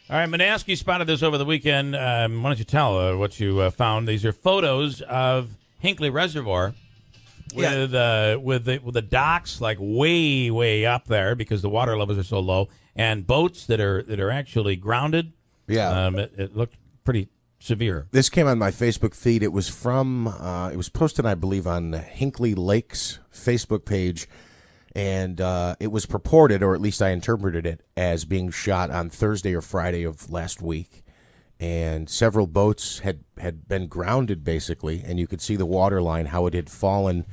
All right, Manaski spotted this over the weekend. Why don't you tell what you found? These are photos of Hinckley Reservoir with the docks like way up there because the water levels are so low, and boats that are actually grounded. Yeah, it looked pretty severe. This came on my Facebook feed. It was from it was posted, I believe, on Hinckley Lake's Facebook page. And it was purported, or at least I interpreted it, as being shot on Thursday or Friday of last week. And several boats had been grounded, basically, and you could see the water line, how it had fallen.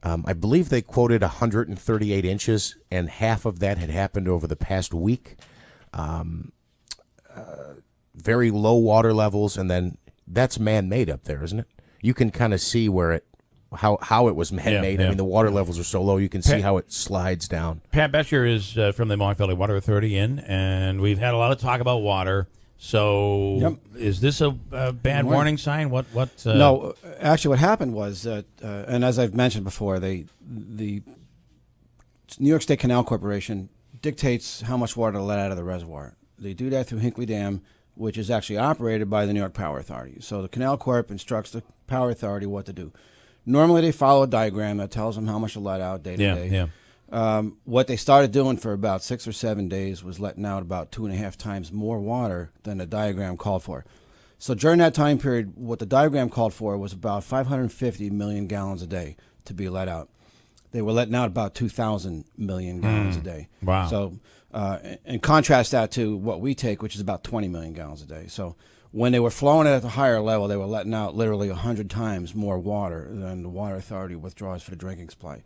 I believe they quoted 138 inches, and half of that had happened over the past week. Very low water levels, and then that's man-made up there, isn't it? You can kind of see where it how it was man-made. I mean, the water levels are so low, you can see how it slides down. Pat Becher is from the Mohawk Valley Water Authority and we've had a lot of talk about water. So is this a bad warning sign? What? No, actually what happened was that, and as I've mentioned before, the New York State Canal Corporation dictates how much water to let out of the reservoir. They do that through Hinckley Dam, which is actually operated by the New York Power Authority. So the Canal Corp instructs the Power Authority what to do. Normally, they follow a diagram that tells them how much to let out day to day. What they started doing for about 6 or 7 days was letting out about 2.5 times more water than the diagram called for. So during that time period, what the diagram called for was about 550 million gallons a day to be let out. They were letting out about 2,000 million gallons a day. Wow. So, and contrast that to what we take, which is about 20 million gallons a day. So when they were flowing it at the higher level, they were letting out literally 100 times more water than the Water Authority withdraws for the drinking supply.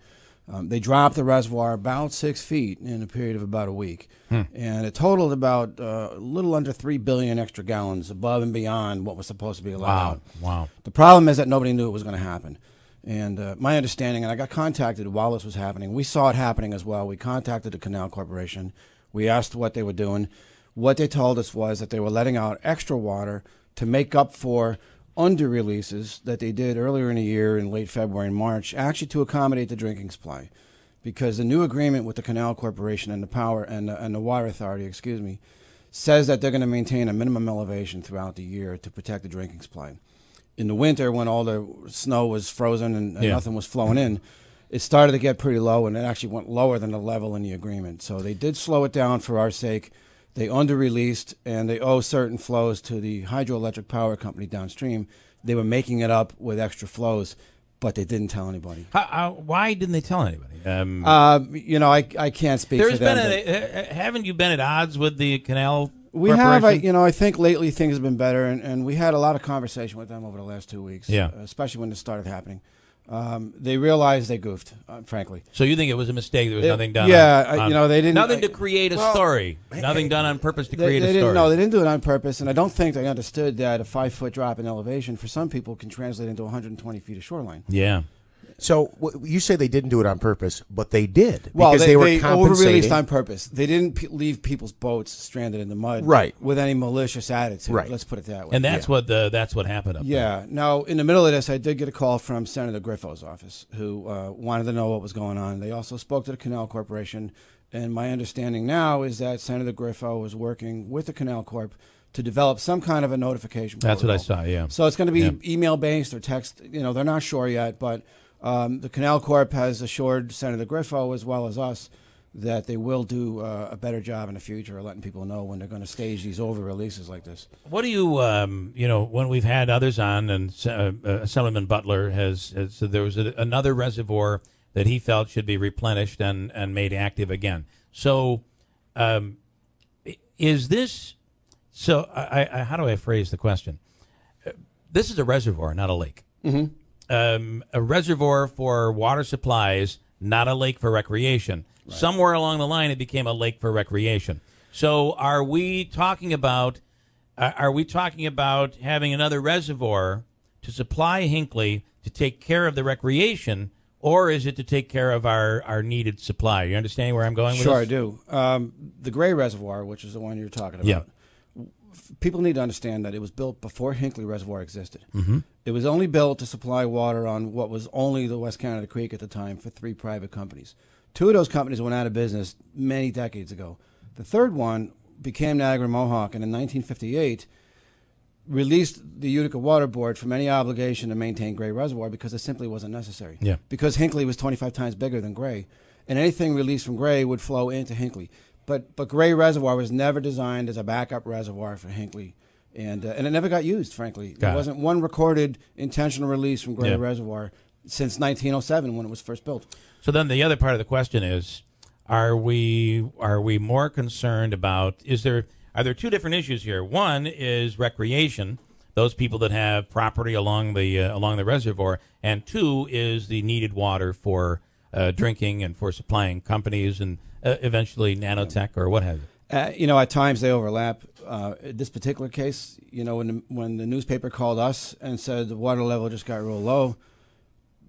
They dropped the reservoir about 6 feet in a period of about a week, and it totaled about a little under 3 billion extra gallons above and beyond what was supposed to be allowed out. Wow. The problem is that nobody knew it was going to happen. And my understanding, and I got contacted while this was happening, we saw it happening as well. We contacted the Canal Corporation. We asked what they were doing. What they told us was that they were letting out extra water to make up for under-releases that they did earlier in the year in late February and March, actually to accommodate the drinking supply. Because the new agreement with the Canal Corporation and the Power and the Water Authority, excuse me, says that they're going to maintain a minimum elevation throughout the year to protect the drinking supply. In the winter, when all the snow was frozen and nothing was flowing in, it started to get pretty low, and it actually went lower than the level in the agreement. So they did slow it down for our sake. They under-released, and they owe certain flows to the hydroelectric power company downstream. They were making it up with extra flows, but they didn't tell anybody. Why didn't they tell anybody? I can't speak for them. Haven't you been at odds with the Canal We have. I think lately things have been better, and we had a lot of conversation with them over the last 2 weeks, especially when this started happening. They realized they goofed, frankly. So you think it was a mistake? There was nothing done. They didn't. Nothing to create a story. Nothing done on purpose to create a story. No, they didn't do it on purpose, and I don't think they understood that a 5-foot drop in elevation for some people can translate into 120 feet of shoreline. Yeah. So you say they didn't do it on purpose, but they did because they were compensating. Over-released on purpose. They didn't leave people's boats stranded in the mud, with any malicious attitude. Right. Let's put it that way. And that's what happened up there. Yeah. Now, in the middle of this, I did get a call from Senator Griffo's office, who wanted to know what was going on. They also spoke to the Canal Corporation, and my understanding now is that Senator Griffo was working with the Canal Corp to develop some kind of a notification protocol. That's what I saw. Yeah. So it's going to be email-based or text. They're not sure yet, but. The Canal Corp has assured Senator Griffo as well as us that they will do a better job in the future of letting people know when they're going to stage these over-releases like this. What do you, when we've had others on, and Assemblyman Butler has said there was another reservoir that he felt should be replenished and made active again. So is this, how do I phrase the question? This is a reservoir, not a lake. Mm-hmm. A reservoir for water supplies, not a lake for recreation. Right. Somewhere along the line, it became a lake for recreation. So, are we talking about having another reservoir to supply Hinckley to take care of the recreation, or is it to take care of our needed supply? You understand where I'm going with this? Sure, I do. The Gray Reservoir, which is the one you're talking about. People need to understand that it was built before Hinckley Reservoir existed. Mm-hmm. It was only built to supply water on what was only the West Canada Creek at the time for 3 private companies. 2 of those companies went out of business many decades ago. The third one became Niagara Mohawk, and in 1958 released the Utica Water Board from any obligation to maintain Gray Reservoir because it simply wasn't necessary. Yeah. Because Hinckley was 25 times bigger than Gray, and anything released from Gray would flow into Hinckley. But Gray Reservoir was never designed as a backup reservoir for Hinckley, and it never got used, frankly. There wasn't one recorded intentional release from Gray Reservoir since 1907 when it was first built. So then the other part of the question is, are we more concerned about, are there two different issues here? One is recreation, those people that have property along the reservoir, and two is the needed water for drinking and for supplying companies and eventually nanotech or what have you. At times they overlap. This particular case, when the newspaper called us and said the water level just got real low,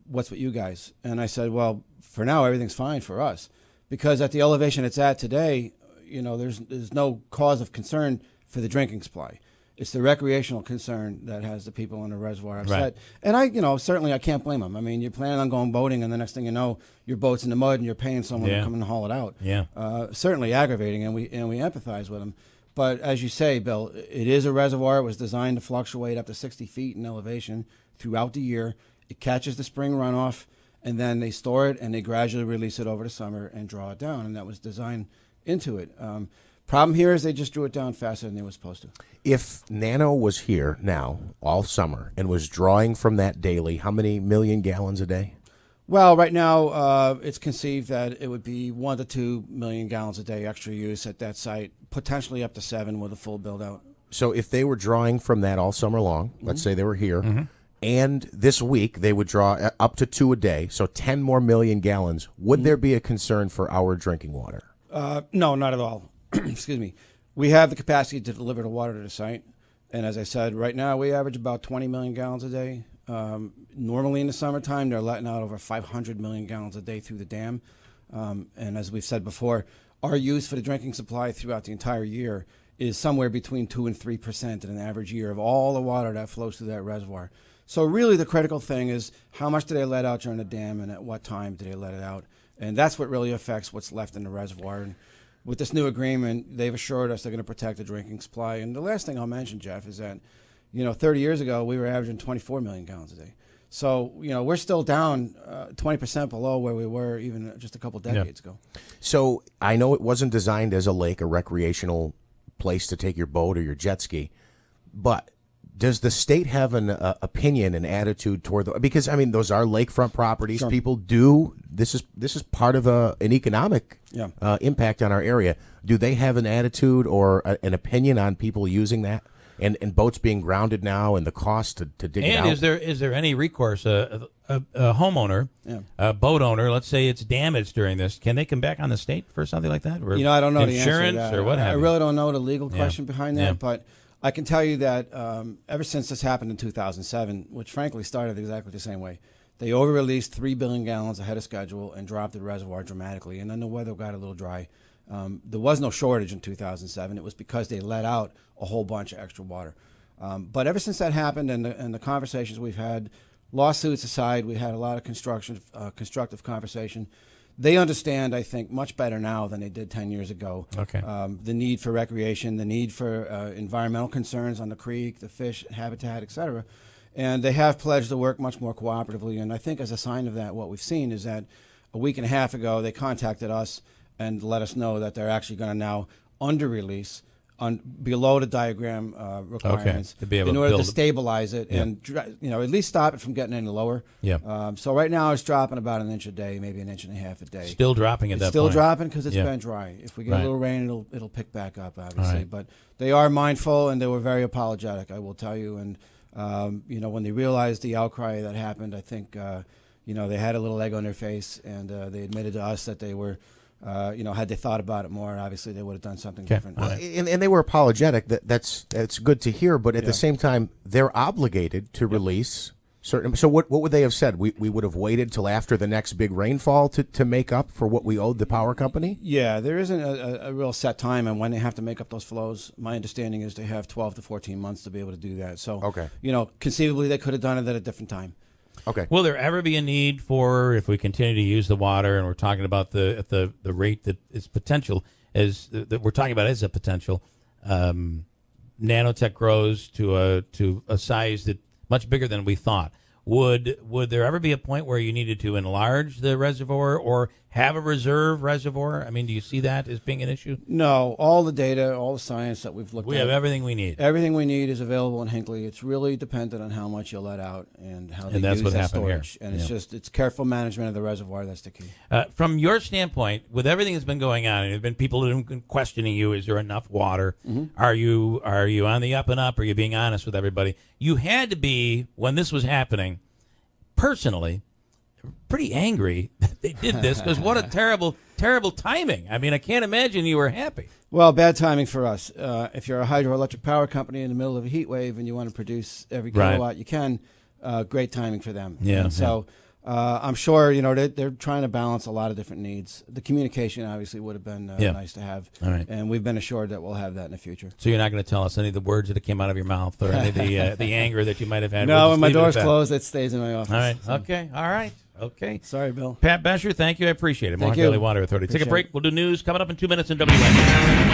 what's with you guys? And I said, well, for now everything's fine for us, because at the elevation it's at today, there's no cause of concern for the drinking supply. It's the recreational concern that has the people in the reservoir upset. Right. And I certainly I can't blame them. I mean, you're planning on going boating, and the next thing you know, your boat's in the mud, and you're paying someone to come and haul it out. Yeah. Certainly aggravating, and we empathize with them. But as you say, Bill, it is a reservoir. It was designed to fluctuate up to 60 feet in elevation throughout the year. It catches the spring runoff, and then they store it, and they gradually release it over the summer and draw it down. And that was designed into it. Problem here is they just drew it down faster than they were supposed to. If Nano was here now all summer and was drawing from that daily, how many million gallons a day? Well, right now it's conceived that it would be 1 to 2 million gallons a day extra use at that site, potentially up to 7 with a full build out. So if they were drawing from that all summer long, let's say they were here, and this week they would draw up to 2 a day, so 10 more million gallons, would there be a concern for our drinking water? No, not at all. Excuse me. We have the capacity to deliver the water to the site. And as I said, right now we average about 20 million gallons a day. Normally in the summertime, they're letting out over 500 million gallons a day through the dam. And as we've said before, our use for the drinking supply throughout the entire year is somewhere between 2 and 3% in an average year of all the water that flows through that reservoir. So really the critical thing is how much do they let out during the dam and at what time do they let it out? And that's what really affects what's left in the reservoir. And with this new agreement, they've assured us they're going to protect the drinking supply. And the last thing I'll mention, Jeff, is that, 30 years ago, we were averaging 24 million gallons a day. So, we're still down 20% below where we were even just a couple decades ago. So I know it wasn't designed as a lake, a recreational place to take your boat or your jet ski, but does the state have an opinion and attitude toward because those are lakefront properties. Sure. People do this is part of an economic impact on our area. Do they have an attitude or an opinion on people using that and boats being grounded now and the cost to dig it out? And is there any recourse? A homeowner, a boat owner, let's say it's damaged during this, can they come back on the state for something like that? Or I don't know insurance the answer to that. Or what have you? I really don't know the legal question behind that, but I can tell you that ever since this happened in 2007, which frankly started exactly the same way, they over-released 3 billion gallons ahead of schedule and dropped the reservoir dramatically, and then the weather got a little dry. There was no shortage in 2007. It was because they let out a whole bunch of extra water. But ever since that happened and the conversations we've had, lawsuits aside, we had a lot of constructive conversation. They understand, I think, much better now than they did 10 years ago. Okay. The need for recreation, the need for environmental concerns on the creek, the fish habitat, et cetera. And they have pledged to work much more cooperatively. And I think as a sign of that, what we've seen is that a week and a half ago, they contacted us and let us know that they're actually going to now under-release below the diagram requirements in order to stabilize it and at least stop it from getting any lower. Yeah. So right now it's dropping about 1 inch a day, maybe 1.5 inches a day. Still dropping at that point. Still dropping because it's been dry. If we get a little rain, it'll pick back up, obviously. Right. But they are mindful and they were very apologetic, I will tell you. And when they realized the outcry that happened, I think they had a little egg on their face and they admitted to us that they were. Had they thought about it more, obviously they would have done something different. Well, and they were apologetic. That's good to hear. But at the same time, they're obligated to release certain. So what would they have said? We would have waited till after the next big rainfall to make up for what we owed the power company? Yeah, there isn't a real set time on when they have to make up those flows. My understanding is they have 12 to 14 months to be able to do that. So, conceivably they could have done it at a different time. Okay. Will there ever be a need for, if we continue to use the water, and we're talking about the rate that is potential, that we're talking about as a potential. Nanotech grows to a size that much bigger than we thought. Would there ever be a point where you needed to enlarge the reservoir or have a reserve reservoir? I mean, do you see that as being an issue? No, all the data, all the science that we've looked at. We have everything we need. Everything we need is available in Hinckley. It's really dependent on how much you let out and how they use that storage. And it's careful management of the reservoir. That's the key. From your standpoint, with everything that's been going on, and there have been people that have been questioning you, is there enough water? Are you on the up and up? Are you being honest with everybody? You had to be, when this was happening, personally, pretty angry that they did this, because what a terrible, terrible timing. I mean, I can't imagine you were happy. Well, bad timing for us. If you're a hydroelectric power company in the middle of a heat wave and you want to produce every kilowatt you can, great timing for them. Yeah. And so I'm sure they're trying to balance a lot of different needs. The communication obviously would have been nice to have, and we've been assured that we'll have that in the future. So you're not going to tell us any of the words that came out of your mouth or any of the anger that you might have had? No, when my door's closed, it stays in my office. All right. So. Okay. All right. Okay. Sorry, Bill. Pat Becher, thank you. I appreciate it. Mohawk Valley Water Authority. Appreciate Take a break. We'll do news coming up in 2 minutes in WIBX.